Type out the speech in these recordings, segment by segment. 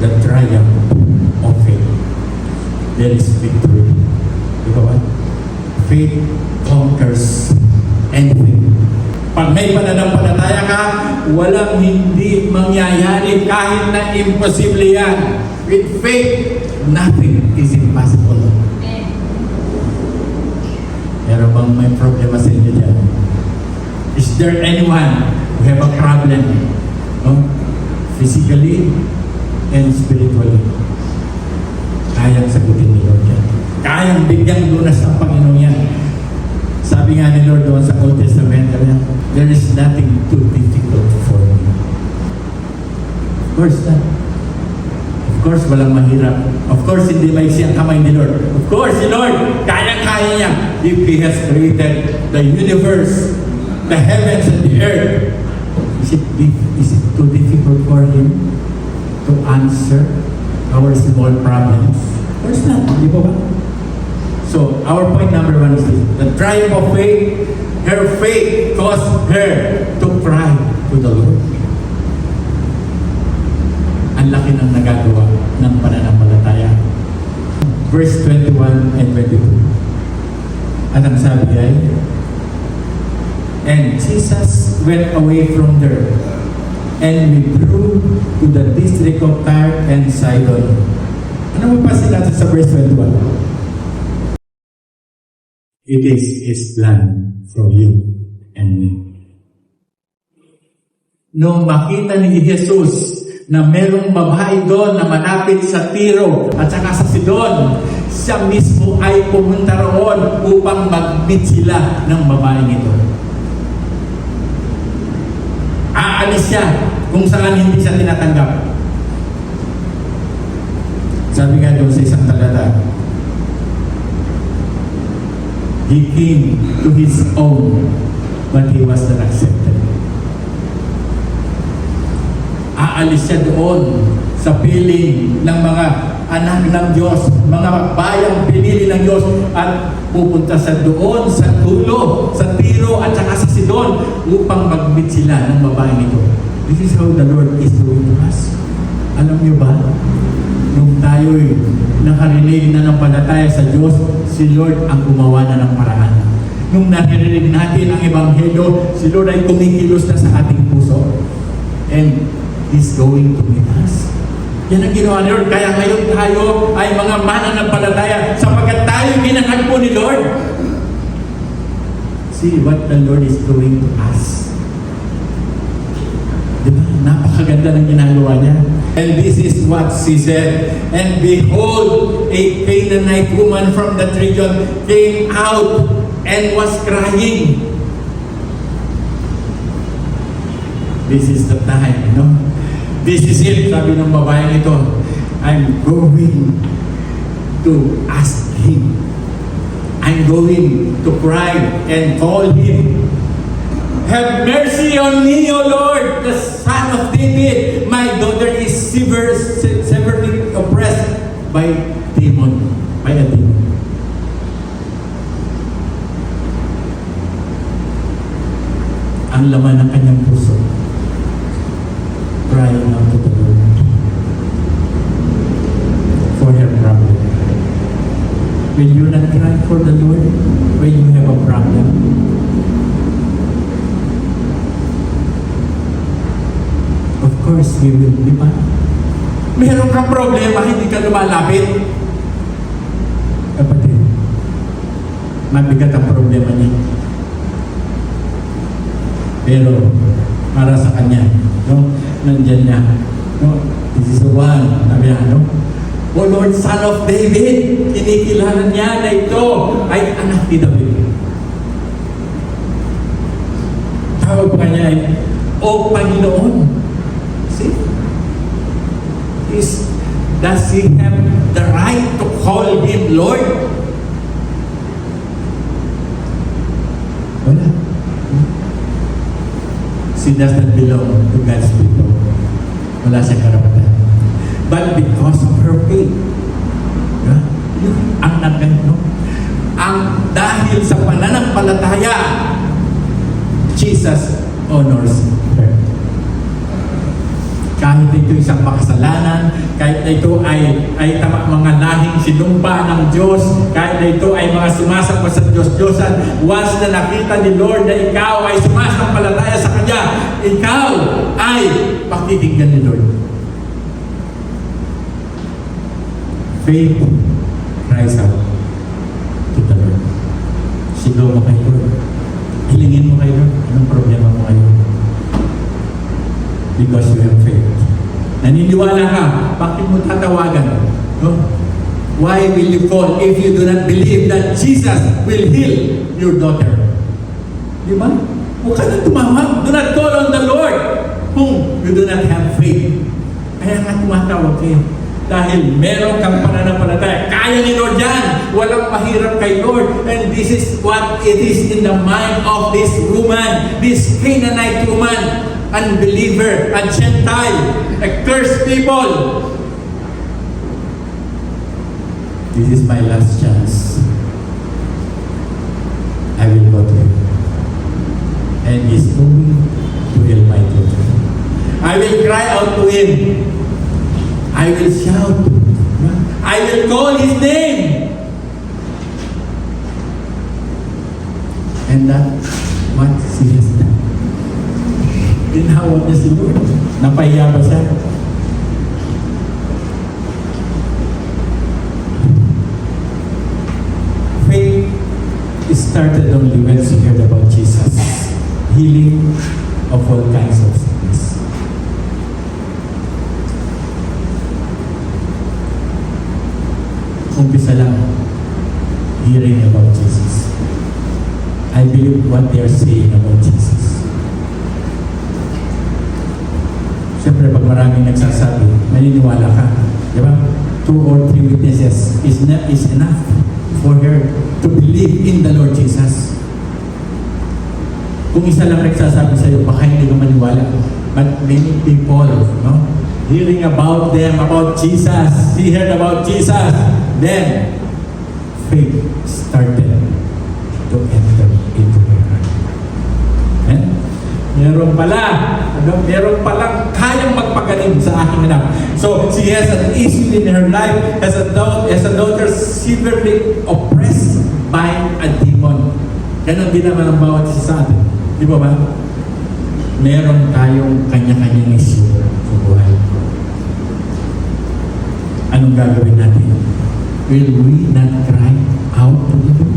the triumph of faith. There is victory. Di ba ba? Faith conquers anything. Pag may pananampalataya ka, walang hindi mangyayari kahit na imposible yan. With faith, nothing is impossible. Pero bang may problema sa inyo dyan? Is there anyone who have a problem? No? Physically and spiritually. Kayang sagutin ni Lord yan. Kayang bigyang lunas ang Panginoon yan. Sabi nga ni Lord doon sa Old Testament, there is nothing too difficult for me. Of course not. Of course, walang mahirap. Of course, hindi maiksi ang kamay ni Lord. Of course, si Lord, kayang-kaya niya. If He has created the universe, the heavens and the earth, is it too difficult for Him to answer our small problems? Of course not. Di ba ba? So, our point number 1 is this. The triumph of faith, her faith caused her to cry to the Lord. Ang laki ng nagagawa ng pananampalataya. Verse 21 and 22. At ang sabi ay, and Jesus went away from there and withdrew to the district of Tyre and Sidon. Ano mapasin natin sa verse 21? It is His plan for you and me. Nung makita ni Jesus na merong babae doon na malapit sa Tiro at saka sa Sidon, siya mismo ay pumunta roon upang mag-meet sila ng babaeng ito. Aalis siya kung saan hindi siya tinatanggap. Sabi nga doon sa isang talata, He came to His own, but He was not accepted. Aalis siya doon sa piling ng mga anak ng Diyos, mga bayang pinili ng Diyos, at pupunta sa doon, sa Tulo, sa Tiro, at saka sa Sidon, upang mag-meet sila ng babaeng ito. This is how the Lord is doing to us. Alam niyo ba, nung tayo'y nakarinig na ng palataya sa Diyos, si Lord ang gumawa na ng paraan. Nung naririnig natin ang Ebanghelyo, si Lord ay kumikilos na sa ating puso. And He's going to meet us. Yan ang ginawa ni Lord. Kaya ngayon tayo ay mga mananampalataya sapagkat tayo ginanagpo ni Lord. See what the Lord is doing to us. Diba? Napakaganda ng ginagawa niya. And this is what she said. And behold, a Canaanite woman from that region came out and was crying. This is the time, no? This is it, sabi ng babaeng ito. I'm going to ask Him. I'm going to cry and call Him. Have mercy on me, O Lord, the Son of David. My daughter is severely oppressed by a demon. Ang laman ng kanyang puso, crying out to the Lord for her problem. Will you not cry for the Lord when you have a problem? Of course, we will, di ba? Meron kang problema, hindi ka lumalapit. Kapatid, mabigat ang problema niya. Pero, para sa kanya, no? Nandyan niya, no? This is the one, sabi niya, no? O Lord, Son of David, kinikilala niya na ito ay anak ni David. Tawag pa niya ay, O Panginoon. See? Does He have the right to call Him Lord? Wala. She does not belong to God's people. Wala siyang karapatan. But because of her faith, ang nagano, ang dahil sa pananampalataya, Jesus honors her. Kahit ito isang makasalanan, kahit na ito ay mga lahing sinumpa ng Diyos, kahit na ito ay mga sumasamba sa Diyos-Diyosan, once na nakita ni Lord na ikaw ay sumasampalataya sa Kanya, ikaw ay pakitigyan ni Lord. Faith cries out to the Lord. Sigaw mo kay Lord. Hilingin mo kay Lord. Anong problema mo kayo? Because you have faith. Naniniwala ka, bakit mo tatawagan? No? Why will you call if you do not believe that Jesus will heal your daughter? Di ba? Huwag ka na tumawag. Do not call on the Lord kung you do not have faith. Kaya nga tumatawag kayo. Dahil meron kang pananampalataya. Kaya ni Lord yan. Walang mahirap kay Lord. And this is what it is in the mind of this woman, this Canaanite woman, unbeliever, a Gentile, a cursed people. This is my last chance. I will go to him. And he's moving to heal my daughter. I will cry out to him. I will shout. I will call his name. And that's what she has done. Tinawag niya si Lord. Napahiya ba siya? Faith started only when she heard about Jesus. Healing of all kinds of sickness. Umpisa lang, hearing about Jesus. I believe what they are saying about Jesus. Siyempre, pag maraming nagsasabi, maniniwala ka. Di ba? 2 or 3 witnesses is enough for her to believe in the Lord Jesus. Kung isa lang nagsasabi sa iyo, baka hindi ka maniwala. But many people, no? Hearing about them, about Jesus, he heard about Jesus, then faith started to enter into her heart. Meron palang kayang magpagaling sa aking anak. So, she has an issue in her life as a daughter severely oppressed by a demon. Ganon din naman ang bawat isa sa atin. Di ba ba? Meron tayong kanya-kanyang issue sa buhay. Anong gagawin natin? Will we not cry out to Him?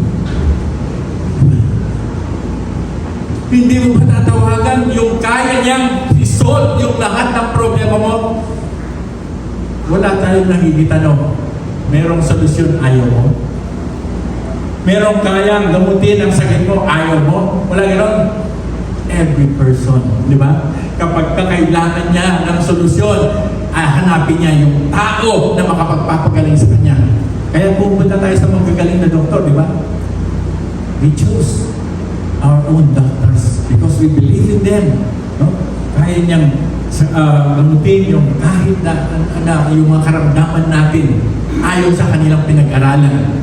Hindi mo ba tatawagan yung kaya niyang isolve yung lahat ng problema mo? Wala tayong nakikita, no? Merong solusyon, ayaw mo. Merong kayang gamutin ang sakit mo, ayaw mo. Wala gano'n. Every person, di ba? Kapag kakailangan niya ng solusyon, hanapin niya yung tao na makapagpapagaling sa kanya. Kaya pupunta tayo sa magagaling na doktor, di ba? We choose our own doctors because we believe in them. No? Kaya niyang gamutin yung kahit na yung mga karamdaman natin ayon sa kanilang pinag-aralan.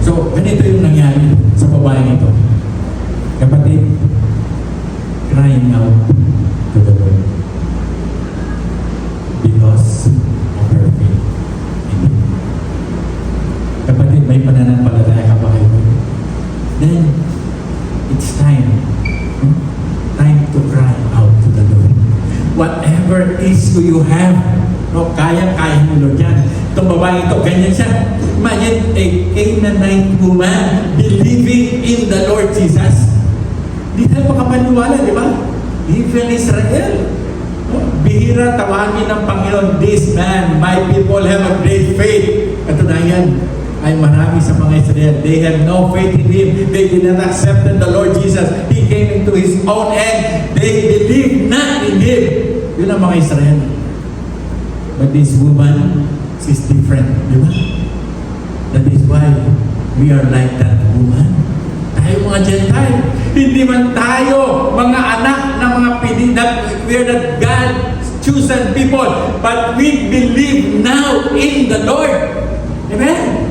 So, ganito yung nangyari sa babaeng ito. Kapatid, crying out to the Lord because of her faith in Him. Kapatid, may pananampalataya ka pa kayo. Then, it's time to cry out to the Lord. Whatever issue you have, no, kaya ni Lord yan. Itong babae ito, ganyan siya. Imagine a Canaanite woman believing in the Lord Jesus. Di tayo makapaniwala, di ba? Even Israel. No? Bihira tawagin ng Panginoon, this man, my people have a great faith. Katunayan, ay marami sa mga Israel. They have no faith in Him. They did not accept the Lord Jesus. He came into His own end. They believe not in Him. Yun ang mga Israel. But this woman, she's different. Di ba? That is why we are like that woman. Tayo mga Gentile. Hindi man tayo mga anak ng mga that we are the God's chosen people. But we believe now in the Lord. Amen?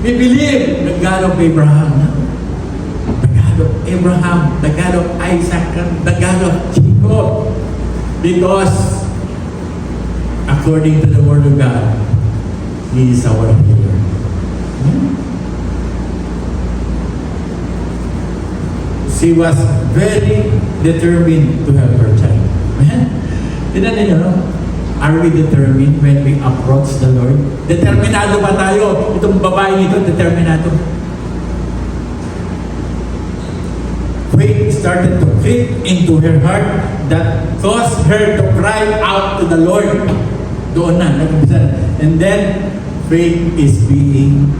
We believe the God of Abraham, the God God of Abraham, the God of Isaac, and the God of Jacob. Because according to the Word of God, He is our healer. She was very determined to help her child. Amen? Tignan ninyo, no? Are we determined when we approach the Lord? Determinado ba tayo? Itong babae ito, determinado. Faith started to creep into her heart that caused her to cry out to the Lord. Doon na, nag-umpisa. And then, faith is being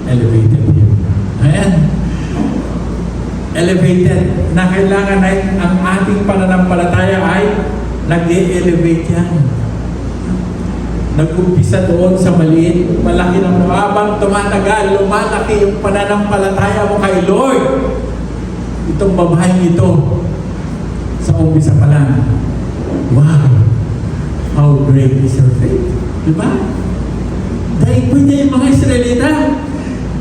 elevated here. Ayan. Elevated. Na kailangan ay ang ating pananampalataya ay nag-elevate yan. Nag-umpisa doon sa maliit, malaki ng habang tumatagal, lumalaki yung pananampalataya mo kay Lord. Itong babaeng ito, sa umpisa pa lang, wow, how great is your faith. Diba? Dahil po niya yung mga Israelita,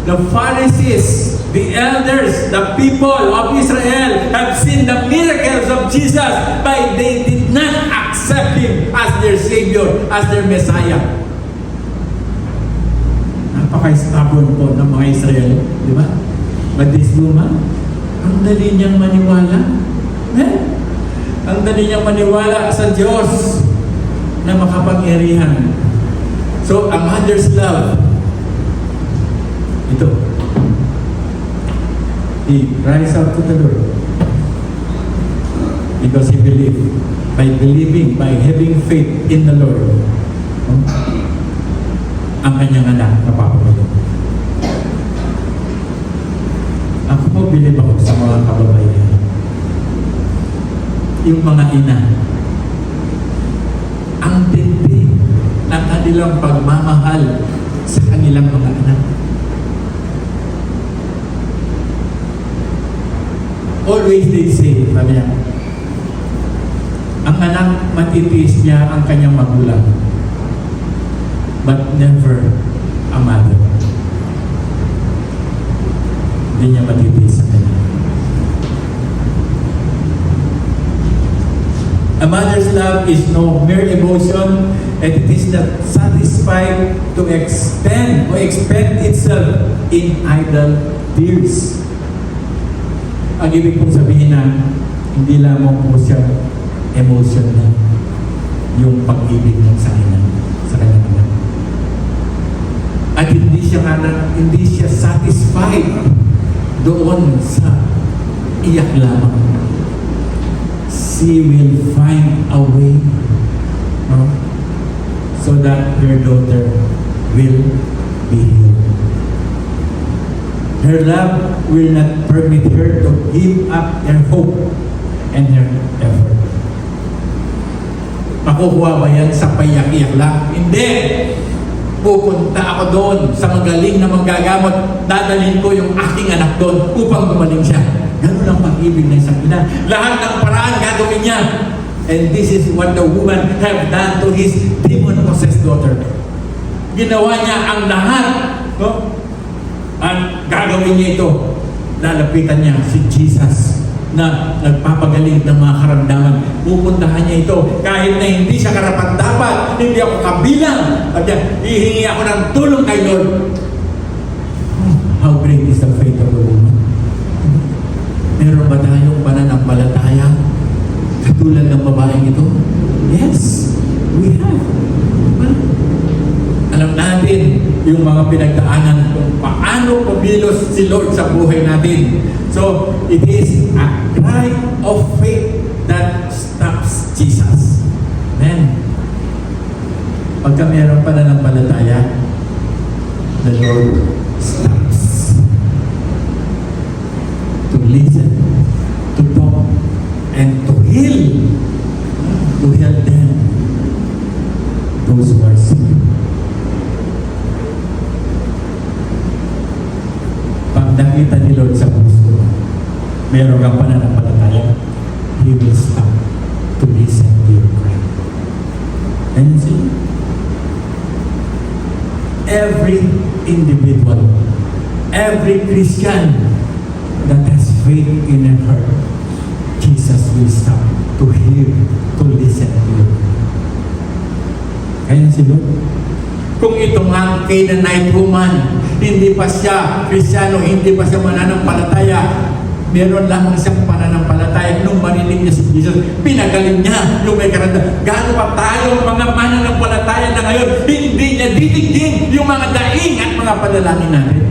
the Pharisees, the elders, the people of Israel have seen the miracles of Jesus, but they did not accept Him as their Savior, as their Messiah. Napaka-stubborn po ng mga Israel, di ba? But this woman, ang dali niyang maniwala. Ang dali niyang maniwala sa Diyos na makapangyarihan. So, a mother's love, ito, he cries out to the Lord because he believed. By believing, by having faith in the Lord, ang kanyang anak napapagaling. Ako po bilib ako sa mga kababayan. Yung mga ina, ang tindi ng kanilang pagmamahal sa kanilang mga anak. Always they say, sabi niya, ang anak matitiis niya ang kanyang magulang, but never a mother. Hindi niya matitiis sa kanya. A mother's love is no mere emotion, and it is not satisfied to expend itself in idle tears. Ang ibig kong sabihin na hindi lamang po siya emotion na yung pag-ibig ng sa kanyang anak. At hindi siya satisfied doon sa iyak lamang. She will find a way, no? So that her daughter will be healed. Her love will not permit her to give up her hope and her effort. Makukuha ba yan sa payak-iyak lang? Hindi! Pupunta ako doon sa magaling na manggagamot. Dadalhin ko yung aking anak doon upang gumaling siya. Ganun ang pag-ibig ng isang ina. Lahat ng paraan gagawin niya. And this is what the woman have done to his demon-possessed daughter. Ginawa niya ang lahat. No? At gagawin niya ito. Lalapitan niya si Jesus na nagpapagaling ng mga karamdaman. Pupuntahan niya ito kahit na hindi siya karapat-dapat, hindi ako kabilang. At hihingi ako ng tulong kay Lord. How great is the faith of a woman? Meron ba tayong pananampalataya katulad ng babaeng ito? Yes, we have. Alam natin yung mga pinagdaanan kung paano kumilos si Lord sa buhay natin. So, it is a cry of faith that stops Jesus. Amen. Pagka meron pananampalataya, the Lord stops to listen, to talk, and to heal them, those who are sick. Pag nakita ni Lord sa puso, meron kang pananampalataya, He will stop to listen to your cry. And see, every individual, every Christian that has faith in your heart, Jesus will stop to hear, to listen to you. Kaya si Lord. Kung ito nga Canaanite woman, hindi pa siya Kristiyano, hindi pa siya mananampalataya, meron lamang siyang pananampalataya nung marinig niya si Jesus, pinagaling niya yung may karanda. Gaano pa tayo mga mananampalataya na ngayon, hindi niya didigin yung mga daing at mga panalangin natin.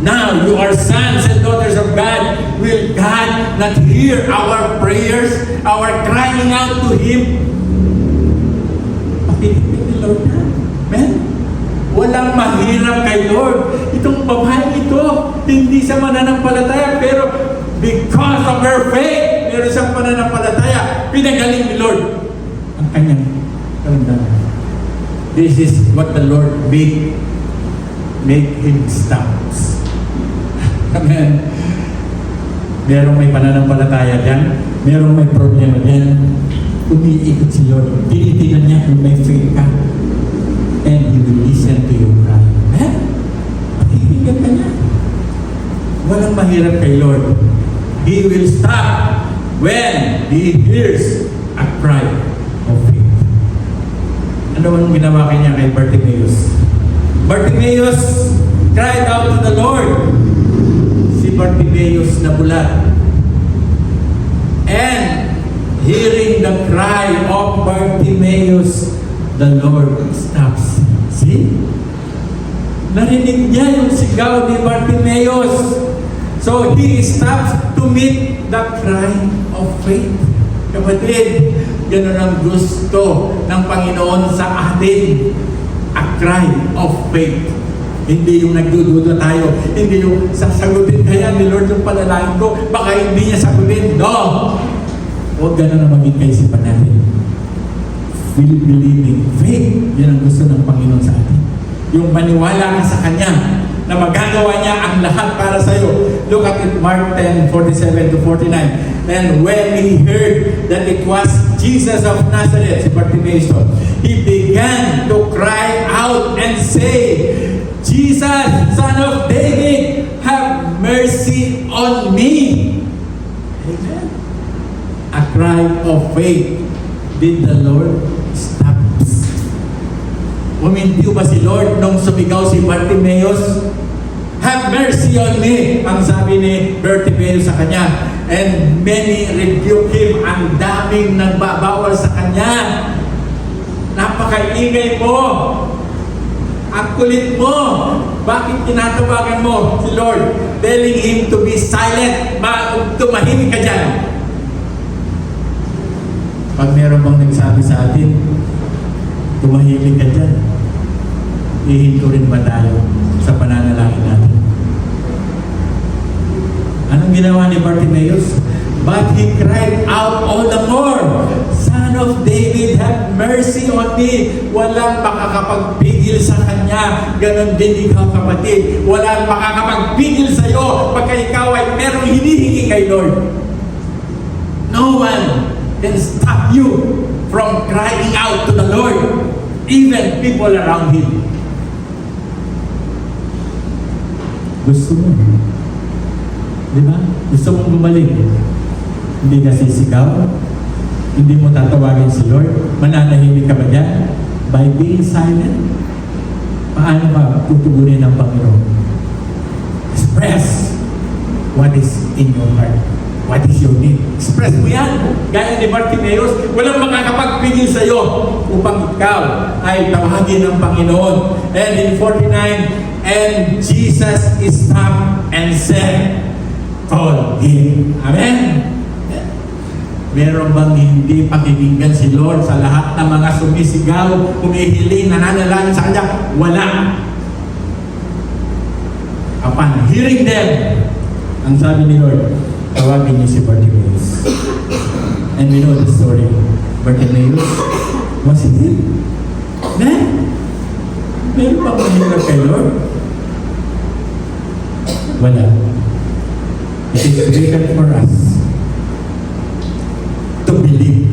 Now, you are sons and daughters of God. Will God not hear our prayers, our crying out to Him? Pakitipin ni Lord na. Amen? Walang mahirap kay Lord. Itong babae ito, hindi siya mananampalataya, pero because of her faith, meron siyang pananampalataya, pinagaling ni Lord ang kanyang karamdaman. This is what the Lord make him stop. Amen. Merong may pananampalataya dyan, merong may problema dyan, umiikot si Lord. Tinitingnan niya kung may faith ka, and He will listen to your cry. Eh? Pakikinggan ka niya. Walang mahirap kay Lord. He will stop when He hears a cry of faith. Ano ang ginawa kanya kay Bartimaeus? Bartimaeus cried out to the Lord. Si Bartimaeus nabulat. And hearing the cry of Bartimaeus, the Lord stops. See? Narinig niya yung sigaw ni Bartimaeus. So He stops to meet the cry of faith. Kapatid, ganun ang gusto ng Panginoon sa atin. A cry of faith. Hindi yung nagdududa tayo. Hindi yung sasagutin kaya ni Lord yung panalangin ko. Baka hindi niya sagutin. No! Huwag ganun na maging kaisipan natin. Believing faith, yan ang gusto ng Panginoon sa atin. Yung maniwala ka sa Kanya na magagawa niya ang lahat para sa iyo. Look at it, Mark 10:47 to 49. And when he heard that it was Jesus of Nazareth, si Bartimaeus, he began to cry out and say, Jesus, Son of David, have mercy on me. Amen. A cry of faith. Did the Lord stop? Umindiw ba si Lord nung sumigaw si Bartimaeus? Have mercy on me, ang sabi ni Bartimaeus sa kanya. And many rebuke him. Ang daming nagbabawal sa kanya. Napakaingay mo. Ang kulit mo. Bakit tinatawagan mo si Lord? Telling him to be silent. Tumahimik ka dyan. Pag meron bang nagsabi sa atin, tumahimik ka dyan, ihinto rin ba tayo sa pananalangin natin? Anong ginawa ni Bartimaeus? But he cried out all the more, Son of David, have mercy on me. Walang makakapagpigil sa kanya. Ganon din ikaw, kapatid. Walang makakapagpigil sa iyo pagka ikaw ay merong hinihingi kay Lord. No one can stop you from crying out to the Lord, even people around Him. Gusto mo? Di ba? Gusto mong gumaling? Hindi ka sisigaw? Hindi mo tatawagin si Lord? Mananahimik ka ba dyan? By being silent? Paano ba tutugunin ng Panginoon? Express what is in your heart. What is your need? Express mo yan. Gaya ni Bartimaeus, walang makakapagpigil sa iyo upang ikaw ay tawagin ng Panginoon. And in 49, and Jesus stopped and said, call him. Amen? Meron bang hindi pakikinggan si Lord sa lahat ng mga sumisigaw, humihiling, nananalangin sa Kanya? Wala. Upon hearing them, ang sabi ni Lord, tawagin niyo si Bartimaeus. And we know the story. Bartimaeus was healed. Amen? Meron bang mahirap kay Lord? Wala. It is written for us to believe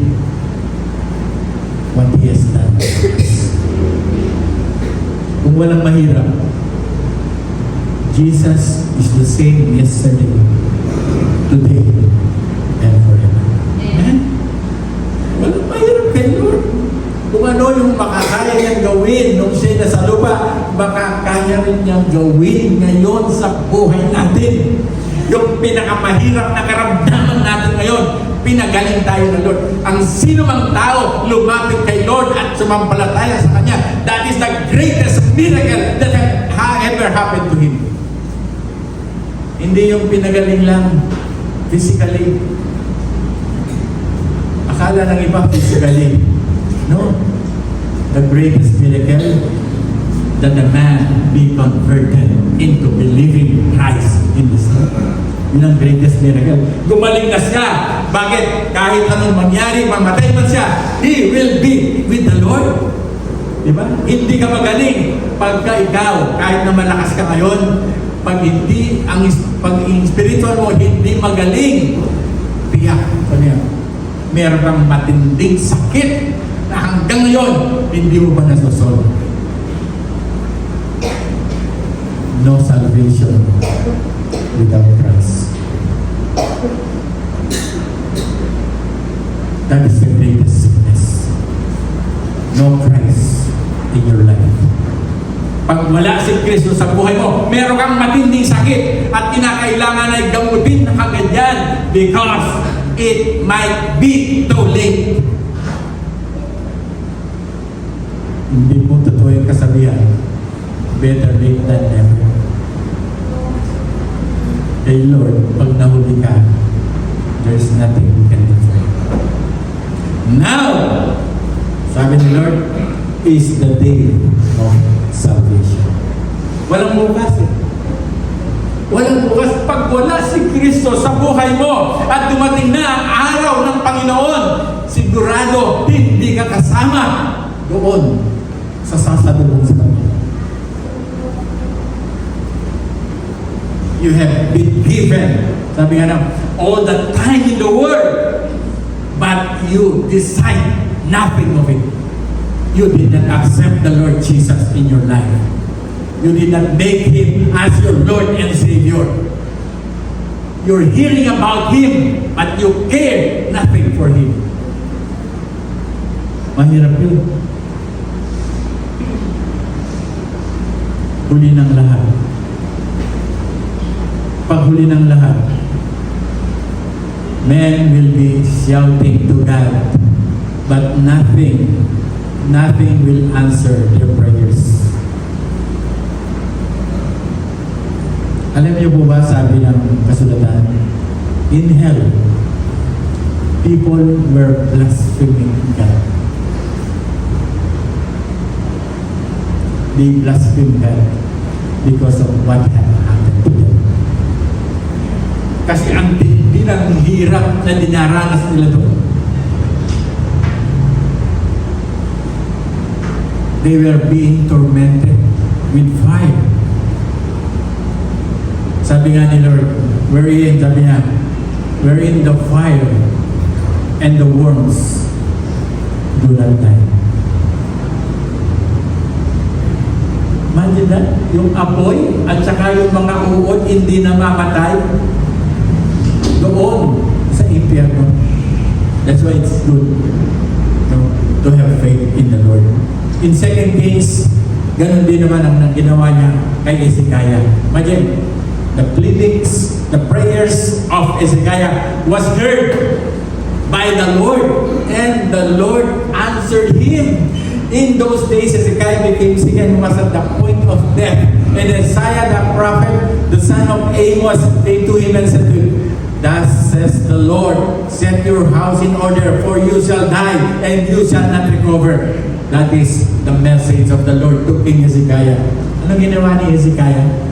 what He has done for us. Kung walang mahirap, Jesus is the same yesterday, today, and forever. Amen? Walang mahirap kay Lord. Kung ano yung makakaya niyang gawin nung siya nasa lupa, makakaya rin niyang gawin ngayon sa buhay natin. Yung pinakamahirap na karamdaman natin ngayon, pinagaling tayo ng Lord. Ang sino mang tao lumapit kay Lord at sumampalataya sa Kanya, that is the greatest miracle that ever happened to him. Hindi yung pinagaling lang physically. Akala ng iba physically. No. The greatest miracle that the man be converted into believing Christ in His life. Yun ang greatest miracle. Gumaling na siya. Bakit? Kahit anong mangyari, mamatay man siya, he will be with the Lord. Diba? Hindi ka magaling pagka ikaw, kahit na malakas ka ngayon, pag hindi, pag spiritual mo hindi magaling, tiyak, meron kang matinding sakit na hanggang ngayon, hindi mo pa nasosolve. No salvation without Christ. That is the greatest sickness. No Christ in your life. Pag wala si Kristo sa buhay mo, meron kang matinding sakit at kinakailangan ay gamutin na kaganyan because it might be too late. Hindi mo totoo yung kasabihan. Better late than never. Kay Lord, pag nahuli ka, there's nothing we can do for you. Now, sabi ni Lord, is the day of salvation. Walang bukas eh. Walang bukas. Pag wala si Kristo sa buhay mo at dumating na ang araw ng Panginoon, sigurado hindi ka kasama doon sa sasalubong sa Kanya. You have been given, sabi nga na, all the time in the world, but you decide nothing of it. You did not accept the Lord Jesus in your life. You did not make Him as your Lord and Savior. You're hearing about Him, but you care nothing for Him. Mahirap yun. Huli ng lahat. Paghuli ng lahat, men will be shouting to God, but nothing will answer their prayers. Alam niyo po ba, sabi ng kasulatan, in hell, people were blaspheming God. They blasphemed God because of what had happened to them. Kasi ang tindi ng hirap na dinaranas nila doon. They were being tormented with fire. Sabi nga ni Lord, sabi niya, wherein the fire and the worms do not die. Imagine that, yung apoy at saka yung mga uod hindi na mamatay doon sa impyerno. That's why it's good to have faith in the Lord. In 2 Kings, ganun din naman ang ginawa niya kay Hezekiah. Imagine, the pleadings, the prayers of Hezekiah was heard by the Lord, and the Lord answered him. In those days, Hezekiah became sick and was at the point of death. And Isaiah the prophet, the son of Amos, came to him and said to him, thus says the Lord, set your house in order, for you shall die, and you shall not recover. That is the message of the Lord to King Hezekiah. Ano ginawa ni Hezekiah?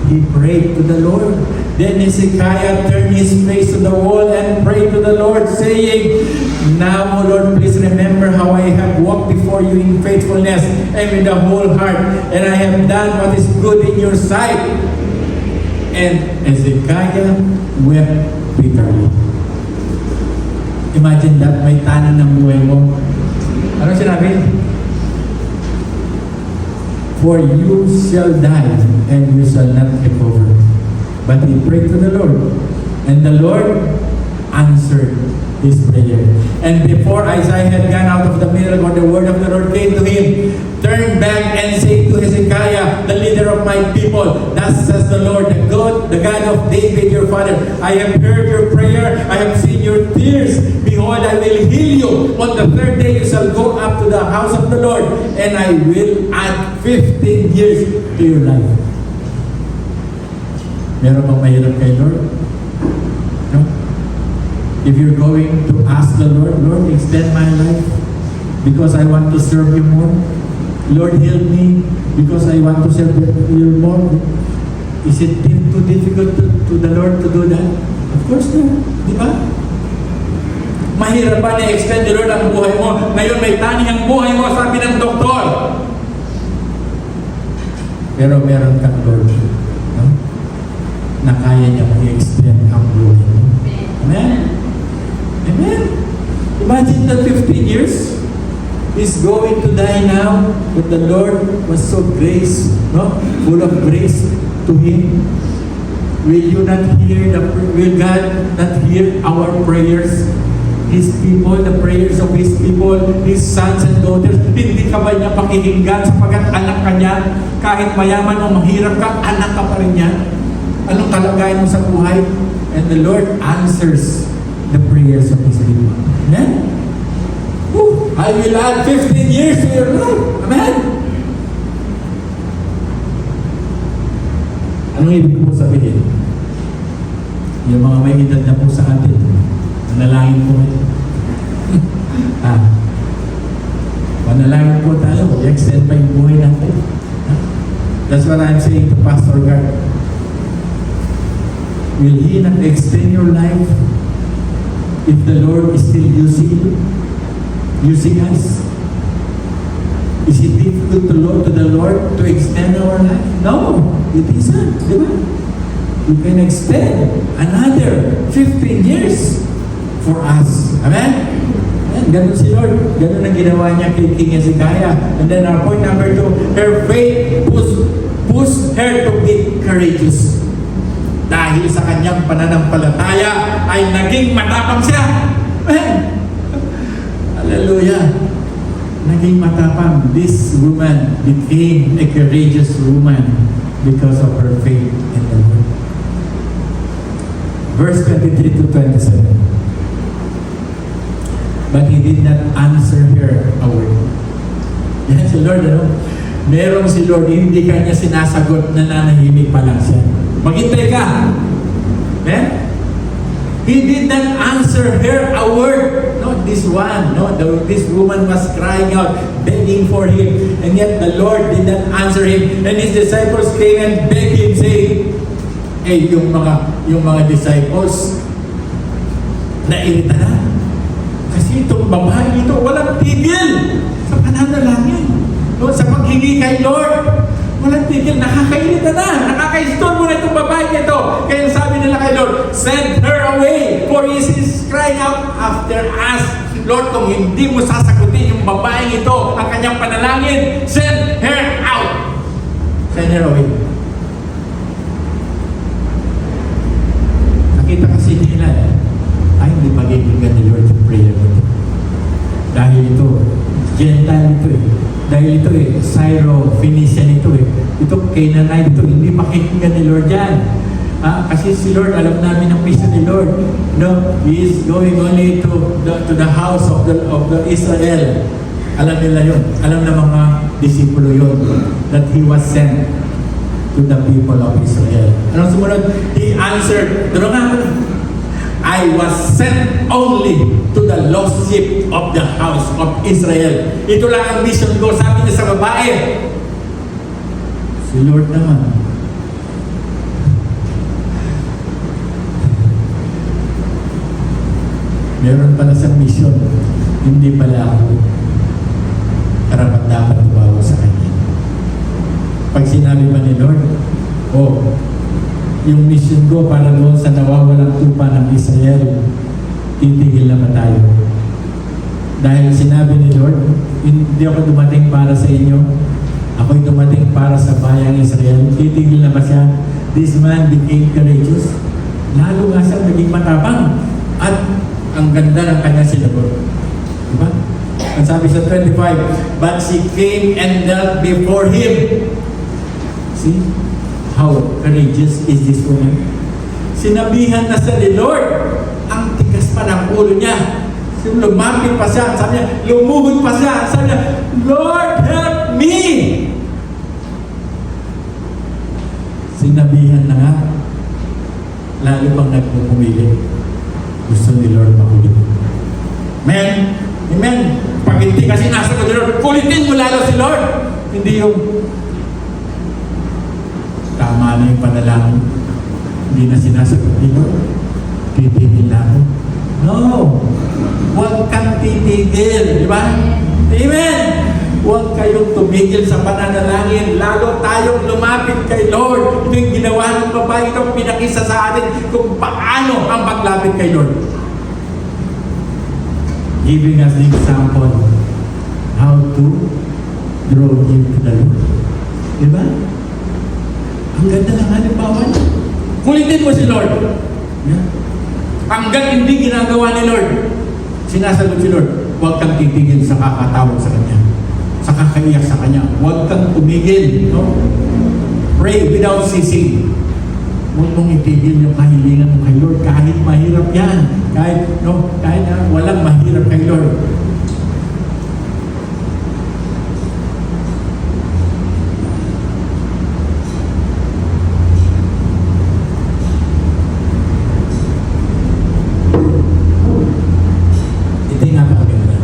He prayed to the Lord. Then Hezekiah turned his face to the wall and prayed to the Lord, saying, now, O Lord, please remember how I have walked before you in faithfulness and with the whole heart, and I have done what is good in your sight. And Hezekiah wept bitterly. Imagine that, may tanan ng buhay mo. Ano sinabi? For you shall die, and you shall not recover. But he prayed to the Lord, and the Lord answered his prayer. And before Isaiah had gone out of the miracle, the word of the Lord came to him, turn back and say to Hezekiah, the leader of my people, thus says the Lord, the God of David your father, I have heard your prayer, I have seen your tears. Behold, I will heal you. On the third day you shall go up to the house of the Lord, and I will add 15 years to your life. Meron bang mahirap kay Lord? No? If you're going to ask the Lord, Lord, extend my life because I want to serve you more. Lord, help me because I want to serve you more. Is it too difficult to the Lord to do that? Of course no. Di ba? Mahirap ba na-extend the Lord ang buhay mo? Ngayon may taning ang buhay mo, sabi ng doktor. Pero meron kang Lord, no? Na kaya niya i-extend ang buhay mo. Amen? Amen? Imagine that 15 years is going to die now, but the Lord was so grace, no? Full of grace to him. Will you not hear will God not hear our prayers? His people, the prayers of His people, His sons and daughters, hindi ka ba niya pakikinggan sapagkat anak ka niya? Kahit mayaman o mahirap ka, anak ka pa rin niya. Anong kalagayan mo sa buhay? And the Lord answers the prayers of His people. Amen? Woo! I will add 15 years to your life. Amen? Anong ibig po sabihin? Yung mga may edad na po sa atin, manalangin po ngayon. Manalangin po tayo, i-extend pa yung buhay natin. That's what I'm saying to Pastor God. Will He not extend your life if the Lord is still using you? Using us? Is it difficult to the Lord to extend our life? No, it isn't. Diba? You can extend another 15 years for us. Amen? Amen? Ganun si Lord. Ganun ang ginawa niya kay King Hezekiah. And then our point number 2, her faith pushed her to be courageous. Dahil sa kanyang pananampalataya ay naging matapang siya. Amen? Hallelujah. Naging matapang. This woman became a courageous woman because of her faith in the Lord. Verse 23 to 27. But he did not answer her a word. Yan si Lord, ano? Merong si Lord, hindi kanya sinasagot, nananahimik pa lang siya. Maghintay ka. Eh? He did not answer her a word. No, this one, no, this woman was crying out, begging for him, and yet the Lord did not answer him. And his disciples came and begged him, saying, yung mga disciples, nairita na. Kasi itong babae ito, walang tigil sa pananalangin. No, sa paghingi kay Lord, walang tigil, nakakairita na, nakaka-stone mo na itong babae ito. Kaya sabi nila kay Lord, send her away, for he is crying out after us. Lord, kung hindi mo sasagutin yung babaeng ito, ang kanyang panalangin, send her out. Send her away. Nakita kasi nila, ay hindi pagkikinggan ni Lord yung prayer mo. Dahil ito, Gentile ito eh. Dahil ito eh, Syro-Phoenician ito eh. Ito, Canaanite ito, hindi pakikinggan ni Lord yan. Kasi si Lord, alam namin ang mission ni Lord. No, He is going only to the house of the Israel. Alam nila yun. Alam ng mga disipulo yun. That He was sent to the people of Israel. Anong sumunod? He answered, I was sent only to the lost sheep of the house of Israel. Ito lang ang mission ko. Sabi niya sa babae. Si Lord naman, meron pala sa mission, hindi pala ako karapat-dapat bawa sa kanya. Pag sinabi pa ni Lord, yung mission ko para doon sa nawawalang tupa ng Israel, titigil naman tayo. Dahil sinabi ni Lord, hindi ako dumating para sa inyo, ako ako'y dumating para sa bayang Israel. Titigil na ba siya? This man became courageous. Lalo nga siya naging matapang. At ang ganda ng kanya sinagot. Diba? Ang sabi sa 25, but she came and knelt before him. See? How courageous is this woman? Sinabihan na siya ni Lord. Ang tigas pa ng ulo niya. Lumapit pa siya. Sabi niya, lumuhod pa siya. Sabi niya, Lord, help me! Sinabihan na nga. Lalo pang nagpupumili. Gusto ni Lord makulit. Amen? Amen? Pag hindi kasi nasa ko ni Lord, kulitin mo lalo si Lord. Hindi yung tama na yung panalangin. Hindi na sinasagot ni Lord. Titigil na ako. No! Huwag kang titigil. Di ba? Amen! Huwag kayong tumigil sa pananalangin. Lalo tayong lumapit kay Lord. Ito yung ginawa ng babae. Ito ang pinakisa sa atin kung paano ang paglapit kay Lord. Giving us the example how to draw him to the Lord. Di ba? Ang ganda ng halimbawa niya. Kulitin mo si Lord. Yeah. Hanggang hindi ginagawa ni Lord, sinasagot si Lord, huwag kang titigil sa kakatawag sa Kanya. Sa kakaiyak sa Kanya. Huwag kang tumigil. No? Pray without ceasing. Huwag mong itigil yung kahilingan mo kay Lord. Kahit mahirap yan. Kahit walang mahirap kay Lord. Ito yung napakaganda.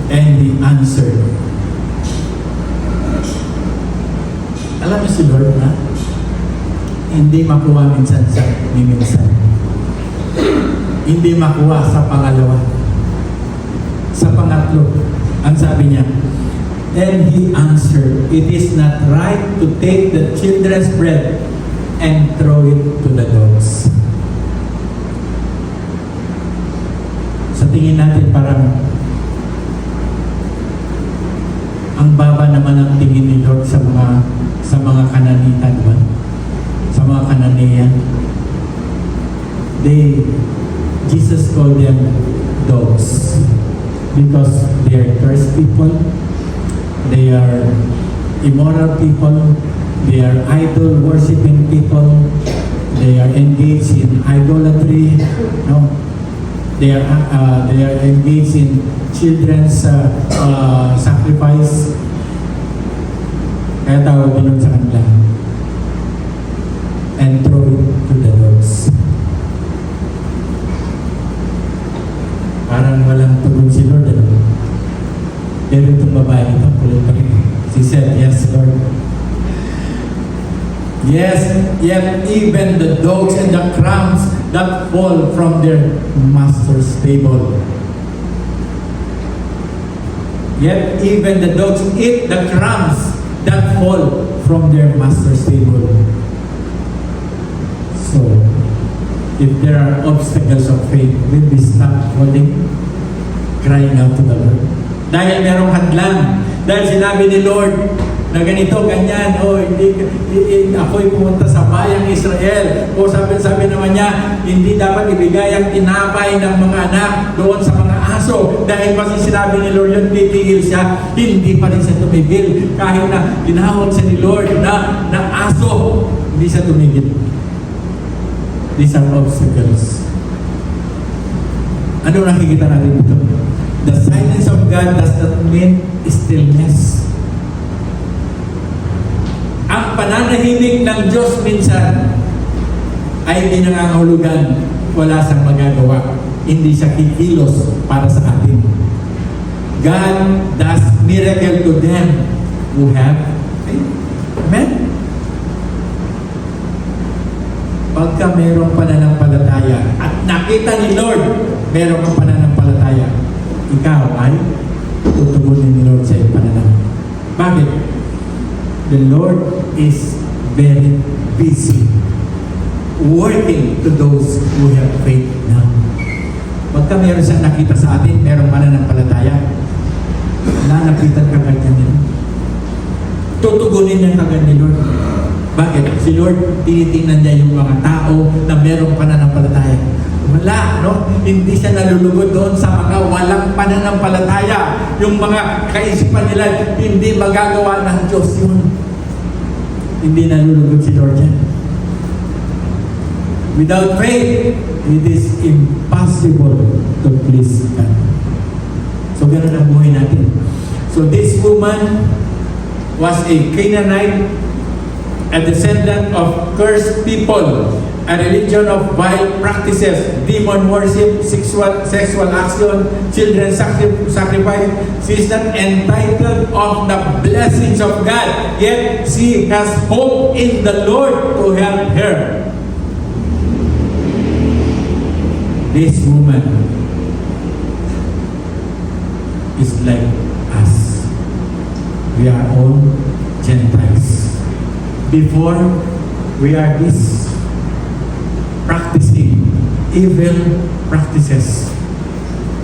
And the answer. Alam mo si Lord na hindi makuha minsan sa minsan. Hindi makuha sa pangalawa. Sa pangatlo, ang sabi niya, then he answered, it is not right to take the children's bread and throw it to the dogs. Sa tingin natin parang ang baba naman ang tingin ni Lord sa mga Kananitan ba? Sa mga Kananean. Jesus called them dogs because they are cursed people, they are immoral people, they are idol worshiping people, they are engaged in idolatry, no? They are engaged in children's sacrifice. Kaya tawag din sa kanila. And throw it to the dogs. Parang walang tugon si Lord. Pero itong babae ito, kulit pa rin. She said, yes, Lord. Yes, yet even the dogs and the crumbs that fall from their master's table. Yet even the dogs eat the crumbs that fall from their master's table. So, if there are obstacles of faith, will we stop calling, crying out to the Lord? Dahil merong hadlang, dahil sinabi ni Lord na ganito, ganyan, ako'y pumunta sa bayang Israel. O sabi naman niya, hindi dapat ibigay ang tinapay ng mga anak doon sa mga aso. Dahil kasi sinabi ni Lord yun, titigil siya, hindi pa rin siya tumigil. Kahit na tinawag siya ni Lord na aso, hindi siya tumigil. These are obstacles. Ano nakikita natin dito? The silence of God does not mean stillness. Ang pananahimik ng Diyos minsan ay hindi nangangahulugan, wala siyang magagawa. Hindi siya kikilos para sa atin. God does miracle to them who have faith. Amen? Pagka mayroong pananampalataya at nakita ni Lord, mayroong kang pananampalataya, ikaw ay tutugunin ni Lord sa iyong pananampalataya. Bakit? The Lord is very busy working to those who have faith now. Pagka mayroong meron siyang nakita sa atin, merong mananampalataya, lalapitan ka kanya niya. Tutugunin niya kagad ni Lord. Bakit? Si Lord, tinitingnan niya yung mga tao na merong pananampalataya. Wala, no? Hindi siya nalulugod doon sa mga walang pananampalataya. Yung mga kaisipan nila, hindi magagawa ng Diyos yun. Hindi nalulugod si Lord yan. Without faith, it is impossible to please God. So, ganun ang buhay natin. So, this woman was a Canaanite, a descendant of cursed people, a religion of vile practices, demon worship, sexual action, children sacrifice. She is not entitled of the blessings of God, yet she has hope in the Lord to help her. This woman is like us. We are all Gentiles. Before, we are this practicing evil practices,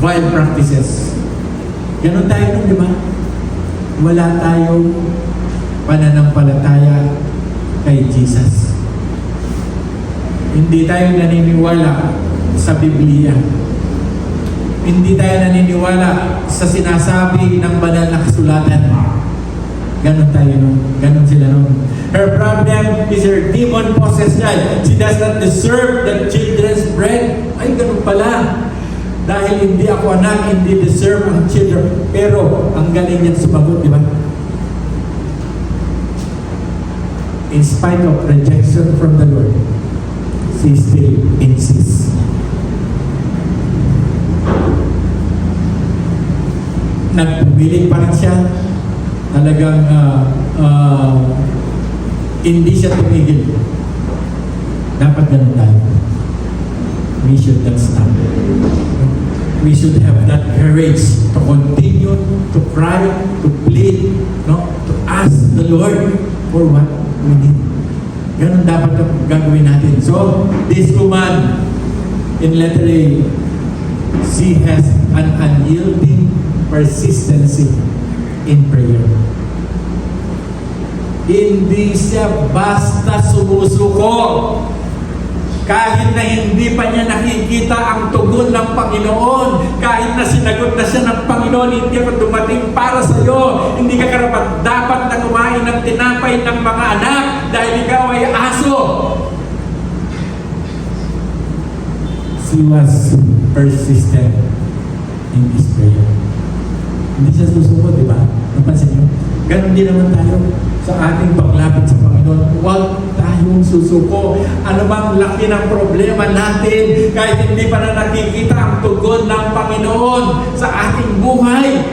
vile practices. Ganon tayo nun, di ba? Wala tayong pananampalataya kay Jesus. Hindi tayo naniniwala sa Biblia. Hindi tayo naniniwala sa sinasabi ng banal na kasulatan. Ganon tayo nun. Ganon sila nun. Her problem is her demon-possessed child. She does not deserve the children's bread. Ay, ganon pala. Dahil hindi ako anak, hindi deserve ang children. Pero, ang galing niyan sumagot, di ba? In spite of rejection from the Lord, she still insists. Nagpumiling pa rin siya. Talagang hindi siya tumigil. Dapat ganun tayo. We should not stop. We should have that courage to continue to cry, to plead, no, to ask the Lord for what we need. Ganun dapat gagawin natin. So, this woman in letter A, she has an unyielding persistency in prayer. Hindi siya basta sumusuko. Kahit na hindi pa niya nakikita ang tugon ng Panginoon, kahit na sinagot na siya ng Panginoon, hindi ako dumating para sa iyo. Hindi ka karapat dapat na kumain ng tinapay ng mga anak dahil ikaw ay aso. She was persistent in this prayer. Hindi siya susuko, di ba? Napansin niyo? Ganon din naman tayo sa ating paglapit sa Panginoon. Huwag tayong susuko. Ano bang laki ng problema natin kahit hindi pa na nakikita ang tugon ng Panginoon sa ating buhay,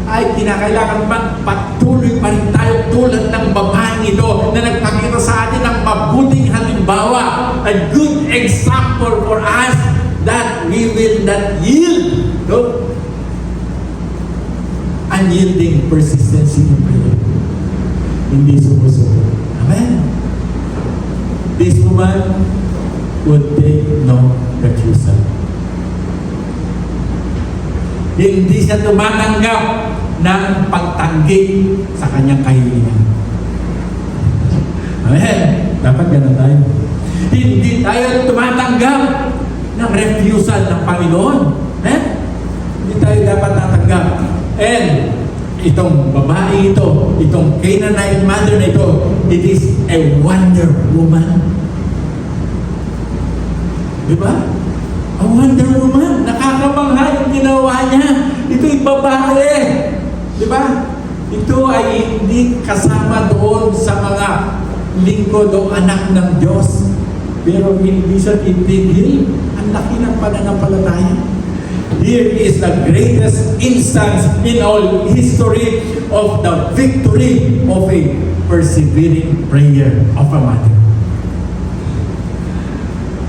ay kinakailangan bang patuloy pa rin tayo tulad ng babaeng ito na nagpakita sa atin ng mabuting halimbawa, a good example for us that we will not yield. No? Unyielding persistency in prayer. Hindi sumusuko. Amen. This woman would take no refusal. Hindi siya tumatanggap ng pagtanggi sa kanyang kahilingan. Amen. Dapat ganun tayo. Hindi tayo tumatanggap ng refusal ng Panginoon. Amen. Hindi tayo dapat tatanggap. And itong babae ito, itong Canaanite mother na ito, it is a wonder woman. Di ba? A wonder woman. Nakakabangha yung ginawa niya. Ito'y babae. Di ba? Ito ay hindi kasama doon sa mga lingkod o anak ng Diyos. Pero hindi siya titigil. Ang laki ng pananampalataya. Here is the greatest instance in all history of the victory of a persevering prayer of a mother.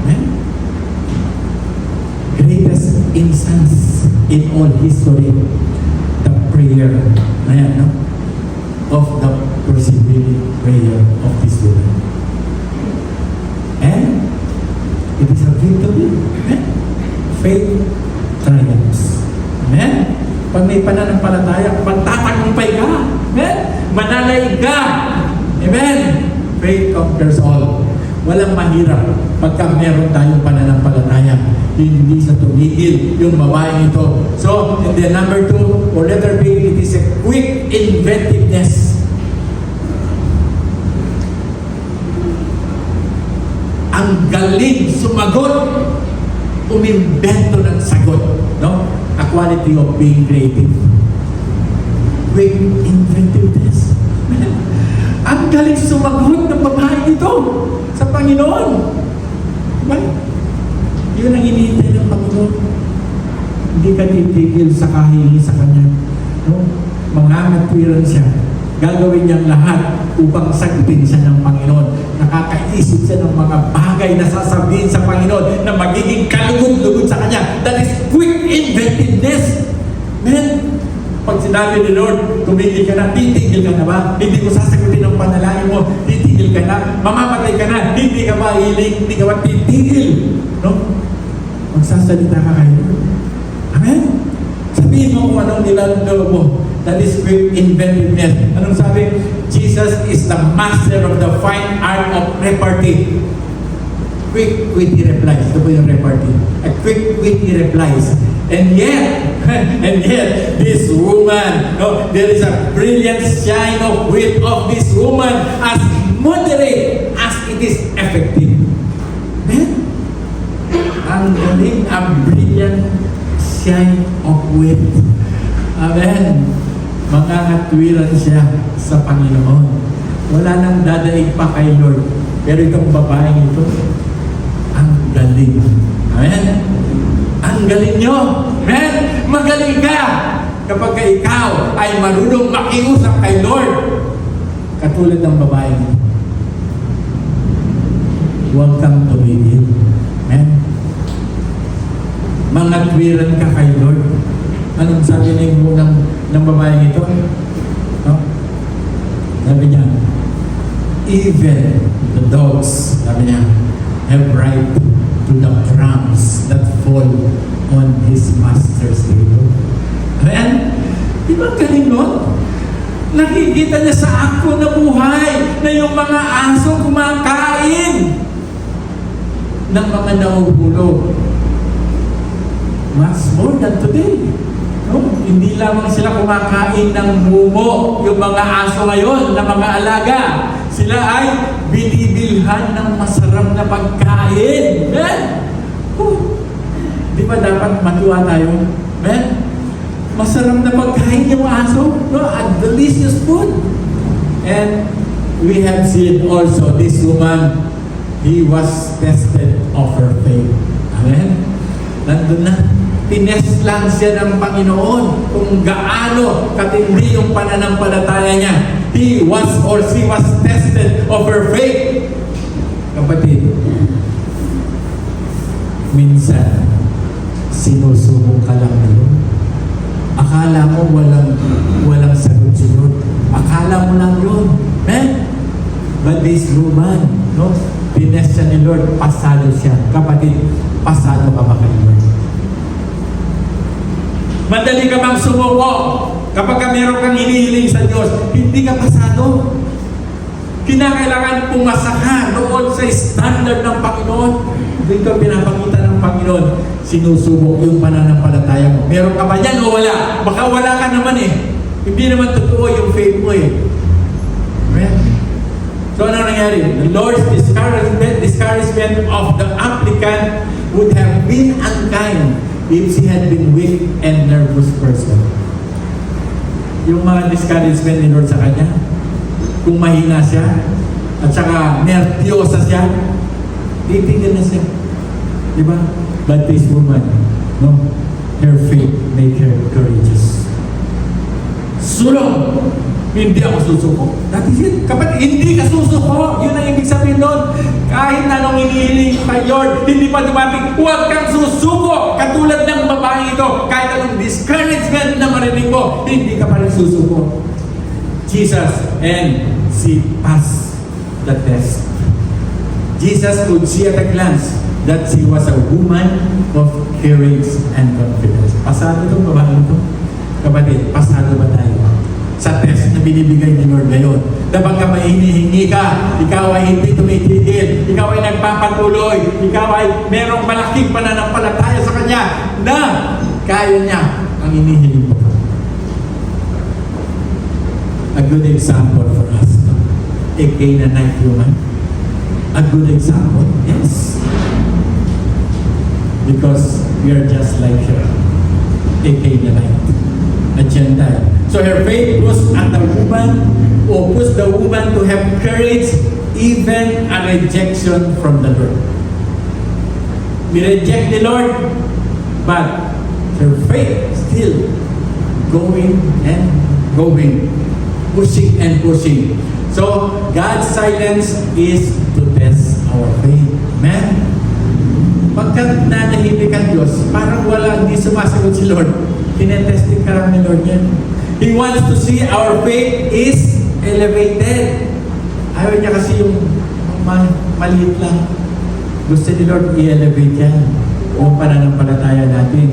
Amen? Greatest instance in all history, the prayer no? Of the persevering prayer of this woman. And it is a victory. Amen? Faith triumphs. Amen? Pag may pananampalataya, magtatagumpay ka. Amen? Manalay ka. Amen? Faith conquers all. Walang mahirap pagka meron tayong pananampalataya. Hindi sa tumigil yung babaeng ito. So, and then number 2, or letter B, it is a quick inventiveness. Ang galing sumagot, umimbento ng sagot. No? A quality of being creative. Quick inventiveness. Ang galing sumagot ng babae ito sa Panginoon. Diba? Yun ang hinihintay ng Panginoon. Hindi ka titigil sa kahilingi sa Kanya. No? Mangangatwiran siya. Gagawin niyang lahat upang sagutin siya ng Panginoon. Nakakaisip siya ng mga bagay na sasabihin sa Panginoon na magiging kalugod-lugod sa Kanya. That is quick inventiveness. Man, pag sinabi ni Lord, tumigil ka na, titigil ka na ba? Hindi ko sasagutin ang panalangin mo, titigil ka na, mamamatay ka na, hindi ka ba hiling, hindi ka ba titigil? No? Magsasalita ka kayo. Amen? Sabihin mo kung anong nilalaro mo. That is quick inventiveness. Anong sabi? Jesus is the master of the fine art of repartee. Quick, witty replies. Ito po yung repartee. A quick, witty replies. And yet, this woman, no, there is a brilliant shine of wit of this woman as moderate as it is effective. Amen? Ang galing, a brilliant shine of wit. Amen. Mangangatwiran siya sa Panginoon. Wala nang dadaig pa kay Lord. Pero itong babaeng ito, ang galing. Amen? Ang galing nyo. Amen? Magaling ka kapag ikaw ay marunong makiusap kay Lord. Katulad ng babaeng ito. Huwag kang tumigil. Amen? Mangatwiran ka kay Lord. Anong sabi na yung ng babaeng ito? No? Sabi niya, even the dogs, sabi niya, have right to the crumbs that fall on his master's table. Amen? Di ba galing nun? Nakikita niya sa akto na buhay na yung mga aso kumakain ng mga nauhulog. Much more than today. No? Hindi lamang sila kumakain ng mumo, yung mga aso ngayon, na mga alaga. Sila ay binibilhan ng masarap na pagkain. Eh? Di ba dapat matuwa tayo? Eh? Masarap na pagkain yung aso. No? A delicious food. And we have seen also this woman, he was tested of her faith. Amen? Nandun na. Tinest lang siya ng Panginoon kung gaano katindi yung pananampalataya niya. He was or she was tested of her faith. Kapatid, minsan, sinusubok ka lang yun. Akala mo walang sagot-sagot. Akala mo lang yun. But this woman, no? Tinest siya ni Lord, pasado siya. Kapatid, pasado ka ba kay Lord? Madali ka bang sumuko kapag meron kang hinihiling sa Diyos? Hindi ka pasado. Kinakailangan pumasa ka doon sa standard ng Panginoon. Dito pinapakita ng Panginoon, sinusubok yung pananampalataya mo. Meron ka ba yan o wala? Baka wala ka naman eh. Hindi naman totoo yung faith mo eh. Amen? So ano nangyari? The Lord's discouragement of the applicant would have been unkind if she had been weak and nervous person. Yung mga discouragement ni Lord sa kanya, kung mahina siya, at saka nervyosa siya, titigil na siya. Diba? But this woman, no, her faith made her courageous. Sulong! Hindi ako susuko. That is it. Kapag hindi ka susuko, yun ang ibig sabihin doon. Kahit na anong inihiling kay Lord, hindi pa dumating, huwag kang susuko. Katulad ng babae ito, kahit anong discouragement na marinig mo, hindi ka pa rin susuko. Jesus, and she passed the test. Jesus could see at a glance that she was a woman of courage and confidence. Pasado itong babae ito. Kapatid, pasado ba tayo sa test na binibigay ni Lord ngayon? Kapag ka may hinihingi ka, ikaw ay hindi tumitigil, ikaw ay nagpapatuloy, ikaw ay merong malaking pananampalataya sa Kanya na kaya niya ang hinihiling mo. A good example for us. A Canaanite woman. A good example, yes. Because we are just like her. A Canaanite. A Gentile. So her faith was at the woman, or pushed the woman to have courage, even a rejection from the Lord. We reject the Lord, but her faith still going and going, pushing and pushing. So God's silence is to test our faith. Amen? Pagka nanahimik ang Diyos, parang wala, hindi sumasagot si Lord. Tinetesting ka lang ni Lord yan. He wants to see our faith is elevated. Ayaw niya kasi yung maliit lang. Gusto ni Lord i-elevate yan. Yung pananampalataya natin.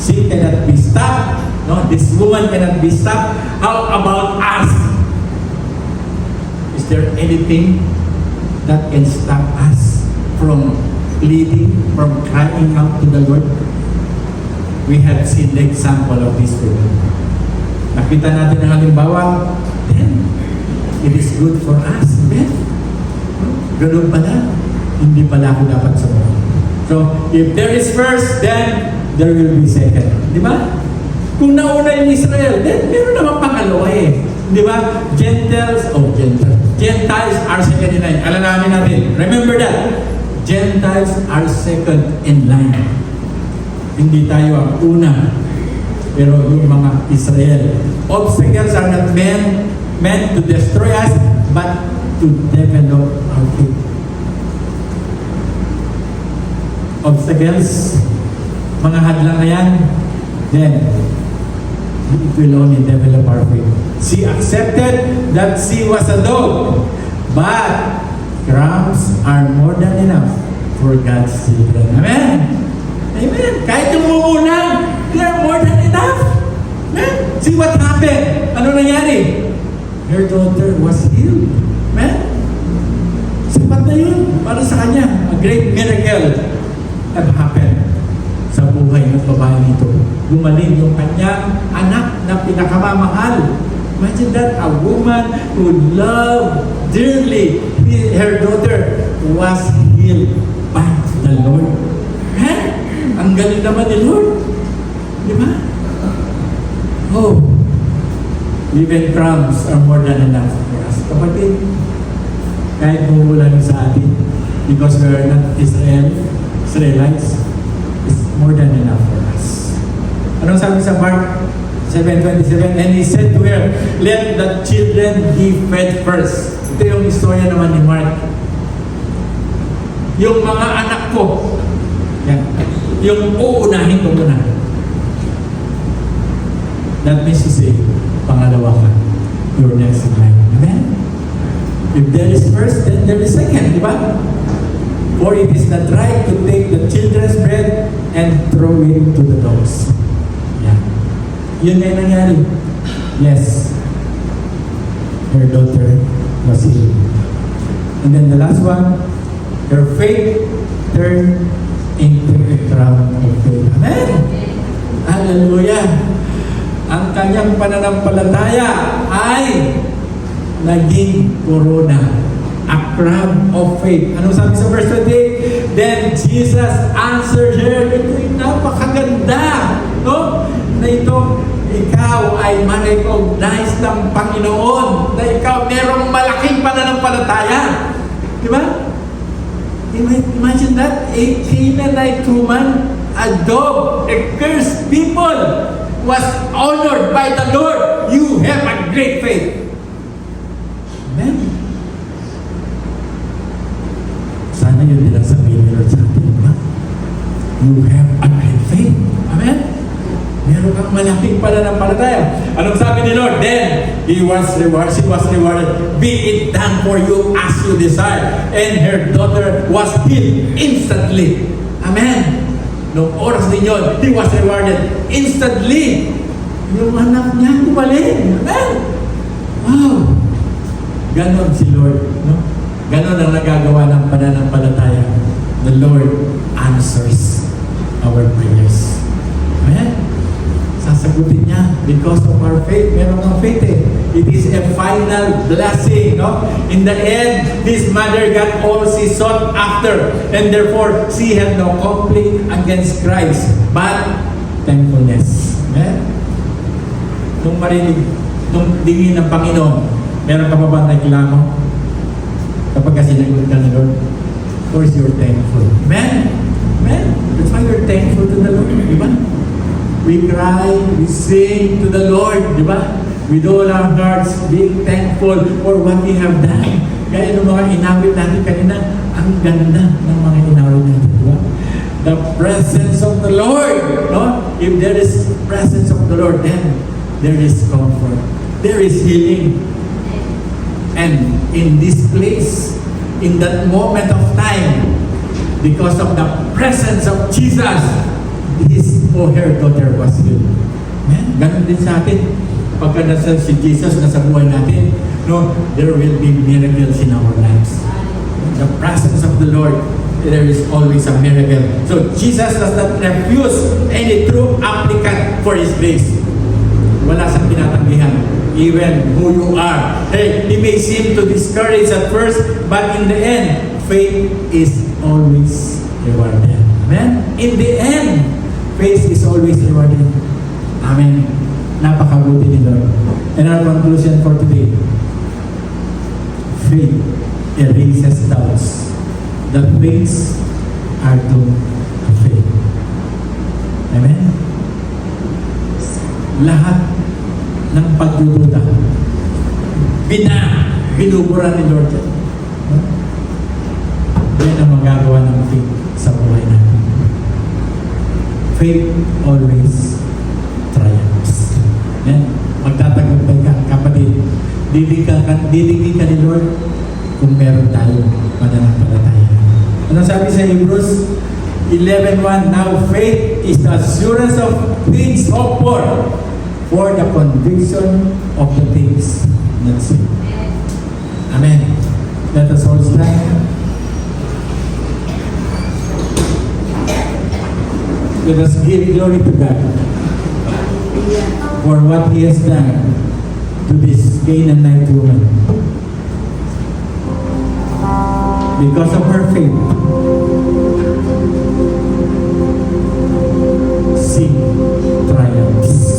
She cannot be stopped. No? This woman cannot be stopped. How about us? Is there anything that can stop us from pleading, from crying out to the Lord? We have seen the example of this woman. Nakita natin ang halimbawa, then it is good for us. Then, ganun pala, hindi pala ako dapat sumunod. So, if there is first, then there will be second. Di ba? Kung nauna yung Israel, then meron naman pangalawa eh. Di ba? Gentiles are second in line. Alalahanin natin. Remember that. Gentiles are second in line. Hindi tayo ang una. Pero yung mga Israel. Obstacles are not meant to destroy us, but to develop our faith. Obstacles, mga hadlang na yan, then it will only develop our faith. She accepted that she was a dog, but crumbs are more than enough for God's children. Amen? Amen. Kahit yung umuulan, they are more than enough. Amen? See what happened? Ano nangyari? Her daughter was healed. Amen? Sapat na yun para sa kanya. A great miracle have happened sa buhay ng babae nito. Gumaling yung kanyang anak na pinakamamahal. Imagine that, a woman who loved dearly her daughter was healed by the Lord. Eh? Ang galing naman ni Lord. Di ba? Oh, even crumbs are more than enough for us. Kapatid, kahit bumulan sa atin, because we are not Israelites, is more than enough for us. Anong sabi sa Mark 7:27? And he said to her, let the children be fed first. Ito yung istorya naman ni Mark. Yung mga anak ko, yan, yung uunahin ko muna. That means to say, pangalawa ka. You're next in line. Amen? If there is first, then there is second. Di ba? For it is not right to take the children's bread and throw it to the dogs. Yeah. Yun na yung nangyari. Yes. Her daughter was healed. And then the last one, her faith turned into a crown of faith. Amen? Hallelujah! Ang kanyang pananampalataya ay naging corona, a crown of faith. Ano sabi sa verse 28? Then Jesus answered her. Ito yung napakaganda, no? Na ito, ikaw ay ma-recognize ng Panginoon na ikaw merong malaking pananampalataya. Di ba? Imagine that, a Canaanite woman, a dog, a cursed people, was honored by the Lord. You have a great faith. Amen? Sana yun nilang sabihin ni Lord sa atin, ba? You have a great faith. Amen? Meron kang malaking pananampalataya. Anong sabi ni Lord? Then, she was rewarded. Be it done for you as you desire. And her daughter was healed instantly. Amen. Noong oras din yun, he was rewarded instantly. Yung anak niya, gumaling. Amen. Wow. Ganon si Lord. No? Ganon ang nagagawa ng pananampalataya. The Lord answers our prayers. Amen? Sasagutin niya because of our faith. Meron ng faith eh. It is a final blessing. No? In the end, this mother got all she sought after. And therefore, she had no conflict against Christ. But, thankfulness. Amen? Nung marinig, nung dingin ng Panginoon, meron ka pa ba reklamo? Kapag kasi nag-ulit ka ni Lord, of course you're thankful. Amen? Amen? That's why you're thankful to the Lord. Di ba? We cry, we sing to the Lord. Di ba? With all our hearts, being thankful for what we have done. Kaya yung mga inawit natin kanina, ang ganda ng mga inawit natin. Di ba? The presence of the Lord. No? If there is presence of the Lord, then there is comfort. There is healing. And in this place, in that moment of time, because of the presence of Jesus, his or her daughter was healed. Amen? Ganun din sa atin. Pagka nasa si Jesus, nasa buhay natin, no, there will be miracles in our lives. The presence of the Lord, there is always a miracle. So Jesus does not refuse any true applicant for His grace. Wala siyang tinatanggihan. Even who you are. Hey, he may seem to discourage at first, but in the end, faith is always rewarded. Amen? In the end, faith is always rewarded. Amen. Napakabuti ni Lord. And our conclusion for today, faith erases doubts. The faiths are to faith. Amen? Lahat ng pagdududa, binubura ni Lord. Yan ang magagawa ng faith sa buhay natin. Faith always triumphs. Yan. Magtatagumpay ka, kapatid. Didigin ka ni Lord kung meron tayo pananampalataya. Ano sabi sa Hebrews 11:1? Now faith is the assurance of things hoped for the conviction of the things not seen. Amen. Let us all stand. Let us give glory to God for what He has done to this Canaanite woman. Because of her faith, she triumphs.